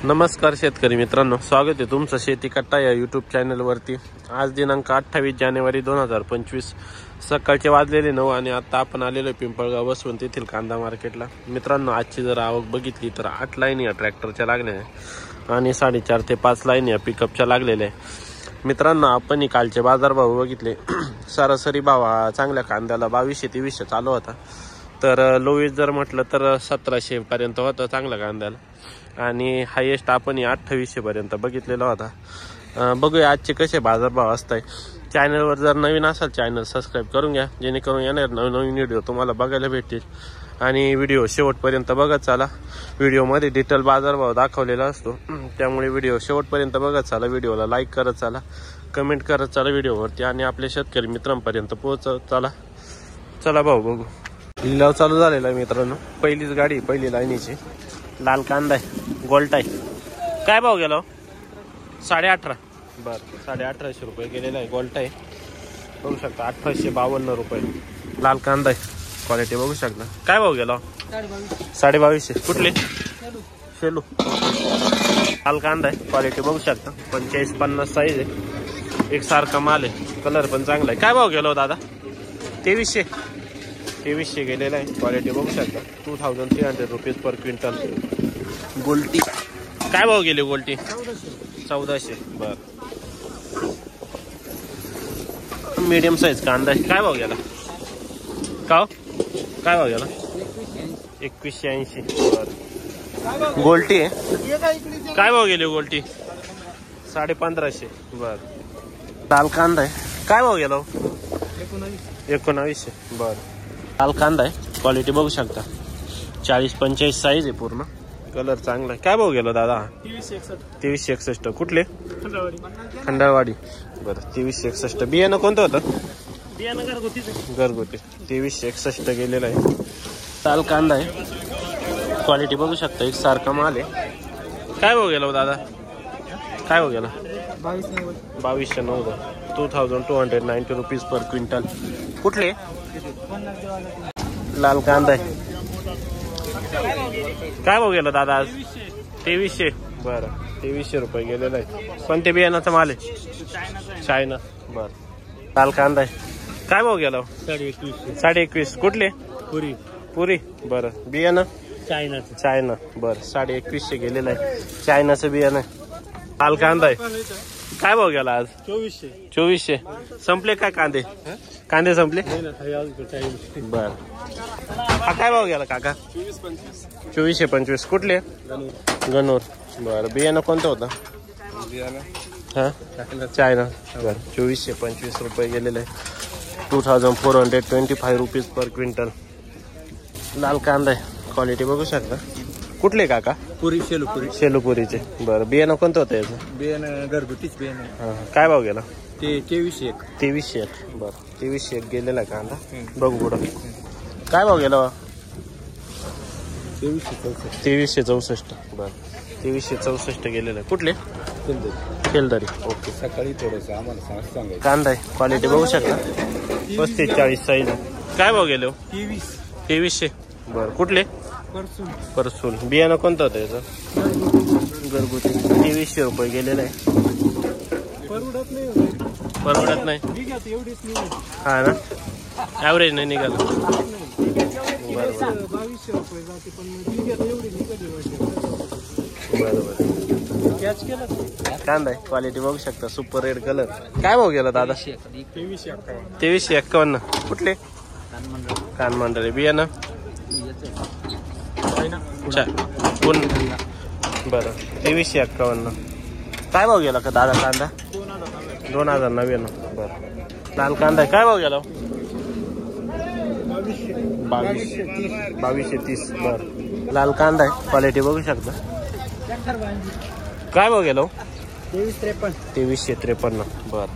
नमस्कार शेतकरी मित्रांनो, स्वागत आहे तुमचं शेती कट्टा या यूट्यूब चॅनलवरती। आज दिनांक 28 जानेवारी 2025 सकाळचे वाजलेले 9 आणि आता आपण आलेलो पिंपळगाव वसवंत येथील कांदा मार्केटला। मित्रांनो, आजची जर आवक बघितली तर 8 लाईन या ट्रॅक्टरच्या लागल्या आहे आणि 4.5 ते 5 लाईन या पिकअपच्या लागलेल्या आहे। मित्रांनो, आपण कालचे बाजारभाव बघितले। सरासरी भाव हा चांगल्या कांद्याला 2200-2300 चालू होता, तर लोवेज जर म्हटलं तर 1700 पर्यंत होता चांगल्या कांद्याला आणि हायेस्ट आपण 2800 पर्यंत बघितलेला होता। बघूया आजचे कसे बाजारभाव असतात। चॅनलवर जर नवीन असाल चॅनल सबस्क्राईब करून घ्या, जेणेकरून येणार नवीन व्हिडिओ तुम्हाला बघायला भेटतील आणि व्हिडिओ शेवटपर्यंत बघत चला। व्हिडिओमध्ये डिटेल बाजारभाव दाखवलेला असतो, त्यामुळे व्हिडिओ शेवटपर्यंत बघत चला। व्हिडिओला लाईक करत चला, कमेंट करत चला व्हिडिओवरती आणि आपल्या शेतकरी मित्रांपर्यंत पोहोचत चला। चला भाऊ बघू, लिलाव चालू झालेला आहे मित्रांनो। पहिलीच गाडी, पहिली लाईनीची लाल कांदा आहे, गोल्ट आहे। काय भाव गेला? 18.5। बरं, 1850 रुपये गेलेला आहे। गोल्ट आहे, बघू शकता 1852 रुपये लाल कांदा आहे। क्वालिटी बघू शकता। काय भाव गेला? 2250। कुठले? शेलू लाल कांदा आहे। क्वालिटी बघू शकता 45-50 साईज आहे, एकसारखा माल आहे, कलर पण चांगला आहे। काय भाव गेला दादा? 2300 गेलेला आहे। क्वालिटी बघू शकता 2300 रुपीज पर क्विंटल। गोल्टी काय भाव गेले? गोल्टी 1400। बर, मीडियम साईज कांदा आहे। काय भाव गेला? काय भाव गेला? 2180। बर, गोल्टी आहे। काय भाव गेले गोल्टी? 1550। बर, लाल कांदा आहे। काय भाव गेला? 1900। बर, लाल कांदा आहे। क्वालिटी बघू शकता 40-45 साईज आहे, पूर्ण कलर चांगला आहे। काय भाव गेला दादा? 2361। कुठले? खंडाळवाडी। बरं, 2361। बियाणं कोणतं होतं? बियाणं घरगुती 2361 गेलेला आहे। लाल कांदा आहे। क्वालिटी बघू शकता एकसारखा माल आहे। काय भाव गेला दादा? काय भाव गेला? 2290। 2290 रुपीज पर क्विंटल। कुठले? लाल कांदा आहे। काय भाव गेला दादा आज? 2300। बरं, 2300 रुपये गेलेला आहे। कोणत्या बियाणाचा माल आहे? चायना। बरं, लाल कांदा आहे। काय भाव गेला? 2150। कुठले? पुरी। बरं, बियाणं चायना। बरं, 2150 गेलेलं आहे। चायनाचं बियाणं आहे। लाल कांदा आहे। काय भाव गेला आज? 2400। संपले काय कांदे? कांदे संपले? बर, हा काय भाव गेला काका? 2425। कुठले? गणूर। बर, बियाणं कोणतं होतं? हा, चायना। बर, 2425 रुपये गेलेले आहे। 2425 रुपीज पर क्विंटल लाल कांदा आहे। क्वालिटी बघू शकता। कुठले काका? शेलूपुरीचे। बरं, बियाणं कोणतं होतं याचं? बियाणं घरगुतीच बियाणं। हां, काय भाव गेला? ते 2301। 2301। बरं, 2301 गेलेला कांदा। बघू पुढं काय भाव गेला? 2364। बरं, 2364 गेलेलं आहे। कुठले? खेलदरी। ओके, सकाळी थोडंसं आम्हाला सांगायचं। कांदा आहे। क्वालिटी बघू शकता 35-40 साईज। काय भाव गेले? 2300। बरं, कुठले? परसूल। बियाणं कोणतं होतं याचं? घरगुती। 2300 रुपये गेलेलं आहे। परवडत नाही। हा ना, ॲव्हरेज नाही निघालं। बरोबर, कांदा आहे। क्वालिटी बघू शकता सुपर रेड कलर। काय भाव गेला दादा? 2351। कुठले? कानमंडळे। बियाणं बरं, 2351। काय भाव गेला का दादा कांदा? 2099। बरं, लाल कांदा आहे। काय भाव गेला? 2230। बरं, लाल कांदा आहे। क्वालिटी बघू शकता। काय भाव गेला? 2353। बरं,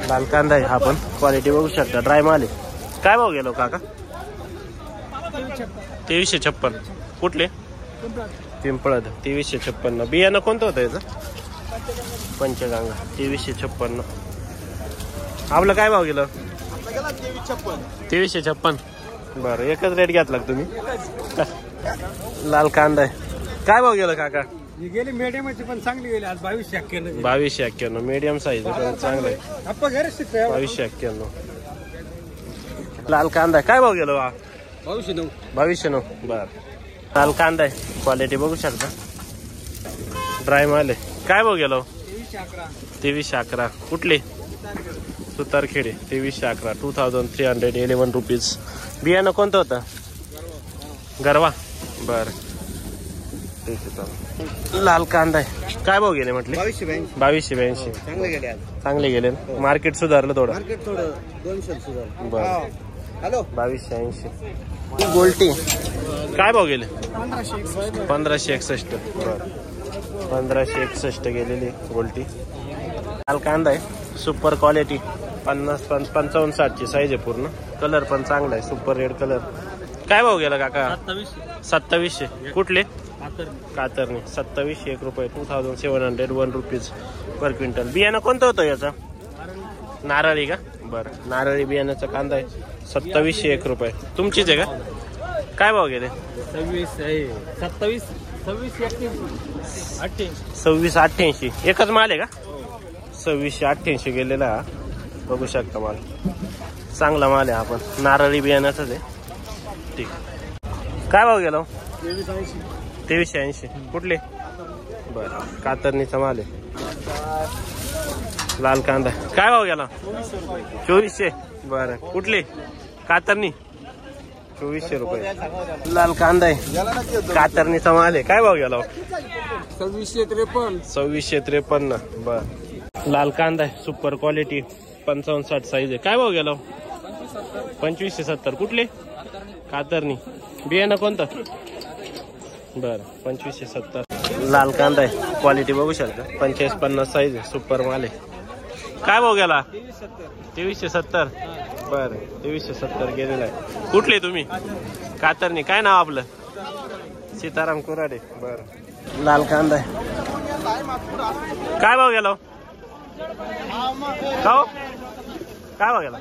लाल कांदा आहे हा पण। क्वालिटी बघू शकता, ड्राय माल आहे। काय भाव गेलो काका? 2356। कुठले? पिंपळद। 2356। बियाणं कोणतं होतं याचं? पंचगंगा। 2356। आपलं काय भाव गेलं? 2356। बरं, एकच रेट घेतला तुम्ही? लाल कांदा आहे. काय भाव गेला काका? गेली मीडियमची पण चांगली गेली आज 2291. 2291 मीडियम साईज पण चांगलं आहे. 2291 लाल कांदा आहे. काय भाव गेलो? 2209. बर. लाल कांदा आहे. क्वालिटी बघू शकता. ड्राय माल आहे. काय भाव गेलो? 2311. कुठले? सुतारखेडे. 2311. 2311 रुपीज. बियाणं कोणतं होतं? गरवा. बर. लाल कांदा आहे. काय भाव गेले म्हटले? 2282. चांगले गेले. मार्केट सुधारलं थोडं. 2280. गोल्टी काय भाव गेले? 1561. बर. 1561 गेलेली गोल्टी. लाल कांदा आहे. Super quality. 55-60 ची साईज आहे पूर्ण. कलर पण चांगला आहे. Super red colour. काय भाव गेला काका? 2700. कुठले? कातरणी. 2701 रुपये. 2701 रुपीज पर क्विंटल. बियाणं कोणतं होतं याचा? नारळी का? बरं. नारळी बियाण्याचा कांदा आहे. 2701 रुपये. तुमचीच आहे का? काय भाव गेले? 2688. एकच माल आहे का? 2688 गेलेला हा. बघू शकता माल. चांगला माल आहे. आपण नारळी बियाण्याचाच आहे. ठीक. काय भाव गेला? 2380. कुठले? बरं. कातरणीचा माल आहे. लाल कांदा. काय भाव गेला? 2400. बरं. कुठले? कातरणी. 2400 रुपये. लाल कांदा आहे. कातरणीचा माल आहे. काय भाव गेला? 2653. बर. लाल कांदा आहे. Super quality. 55-60 साईज आहे. काय भाव गेला? 2570. कुठले? कातरणी. बियाणं कोणतं? बर. 2570. लाल कांदा आहे. क्वालिटी बघू शकता. 45-50 साईज आहे. सुपर माल आहे. काय भाव गेला? 2370. बर. 2370 गेलेला आहे. कुठले तुम्ही? कातरणी. काय नाव आपलं? सीताराम कुराडे. बर. लाल कांदा आहे. काय भाव गेला? काय भाव गेला?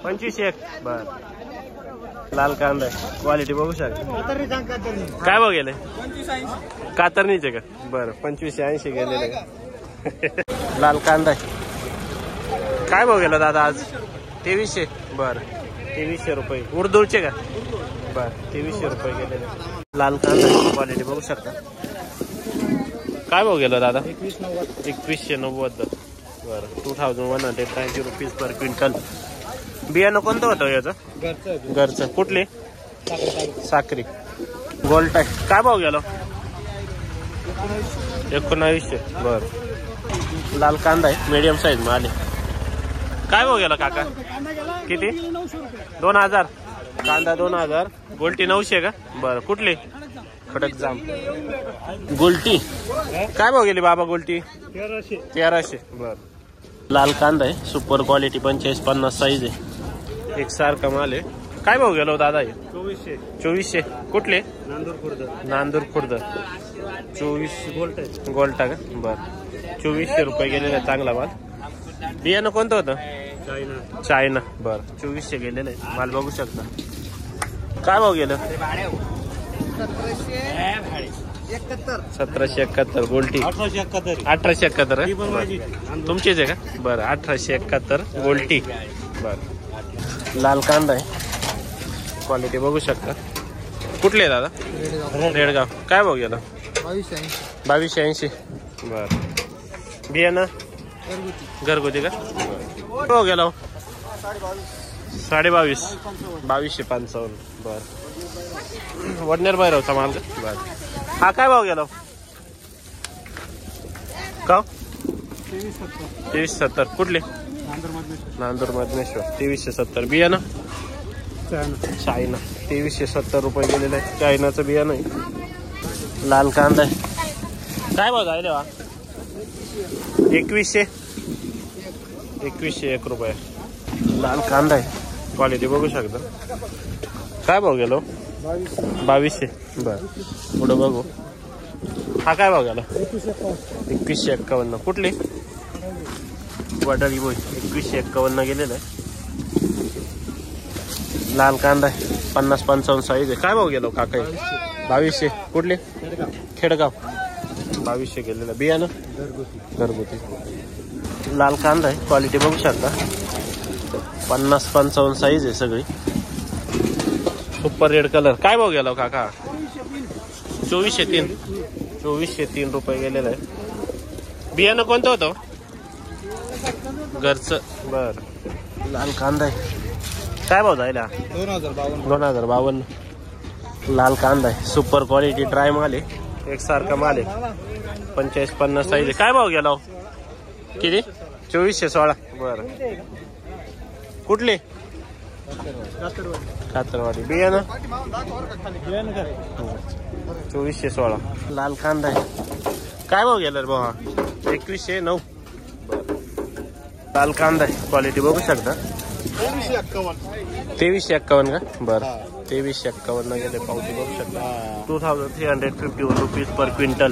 2501. बर. लाल कांदा आहे. क्वालिटी बघू शकता. काय भाव गेले? कातरणीचे का? बरं. 2580 गेलेले. लाल कांदा आहे. काय भाव गेला दादा आज? 2300. बरं. 2300 रुपये. उर्दूचे का? बरं. 2300 रुपये गेलेले. लाल कांदा क्वालिटी बघू शकता. काय भाव गेला दादा? 2190. बरं. 2190 रुपीज पर क्विंटल. बियाणं कोणतं होतं याचं? घरचं. कुठले? साखरी. गोल्ट आहे. काय भाव गेला? 1900. बरं. लाल कांदा आहे. मीडियम साईज माल आहे. काय भाव गेला काका? किती? 2000. कांदा 2000. गोल्टी 900 का? बरं. कुठले? खडक जाम. गोल्टी. काय भाव गेली बाबा गोल्टी? 1300. बरं. लाल कांदा आहे. Super quality. 45-50 साईज आहे. एक सारखा माल आहे. काय भाव गेलो दादा? 2400. कुठले? नांदूर खुर्द. 24 गोल्टा का? बर. 2400 रुपये गेलेला. चांगला माल. बियाणं कोणतं होतं? चायना. बर. 2400 गेलेलं आहे. माल बघू शकता. काय भाव गेलं? 1771. गोल्टी. 1871. तुमचीच आहे का? बरं. 1871 गोल्टी. बर. लाल कांदा आहे. क्वालिटी बघू शकता. कुठले दादा? रेडगाव. काय भाव गेला? 2280. बर. बियाणं घरगुती का? भाव गेला? 22.5. 2255. बर. वडनेर भैरवचा माल का? बर. हा काय भाव गेला? का? 2370. कुठले? नांदूर मधनेश्वर. 2370. बियाणं चायना. 2370 रुपये गेलेलं आहे. चायनाचं बियाणं आहे. लाल कांदा आहे. काय भाव जायले वा? 2101 रुपये. लाल कांदा आहे. क्वालिटी बघू शकता. काय भाव गेलो? 2200. बर. पुढं बघू. हा काय भाव गेला? 2151. कुठली? वडाळी बोई. 2151 गेलेलं आहे. लाल कांदा आहे. 50-55 साईज आहे. काय भाव गेलो काका? 2200 कुठले खेडगाव 2200 गेलेलं बियाणं घरगुती लाल कांदा आहे क्वालिटी बघू शकता 50-55 साईज आहे सगळी सुपर रेड कलर काय भाव गेला काका 2403 रुपये गेलेलं आहे बियाणं कोणतं होतं घरचं बर लाल कांदा आहे काय भाव जायला 2052 लाल कांदा आहे सुपर क्वालिटी ड्राय माल आहे एकसारखा माल आहे 45-50 साईज आहे काय भाव गेला किती 2416 बर कुठले कातरवाडी बियाणं 2416 लाल कांदा आहे काय भाव गेला रे भाऊ 2109 लाल कांदा आहे क्वालिटी बघू शकता 2351 का बरं 2351 गेले पावती बघू शकता 2351 रुपीज पर क्विंटल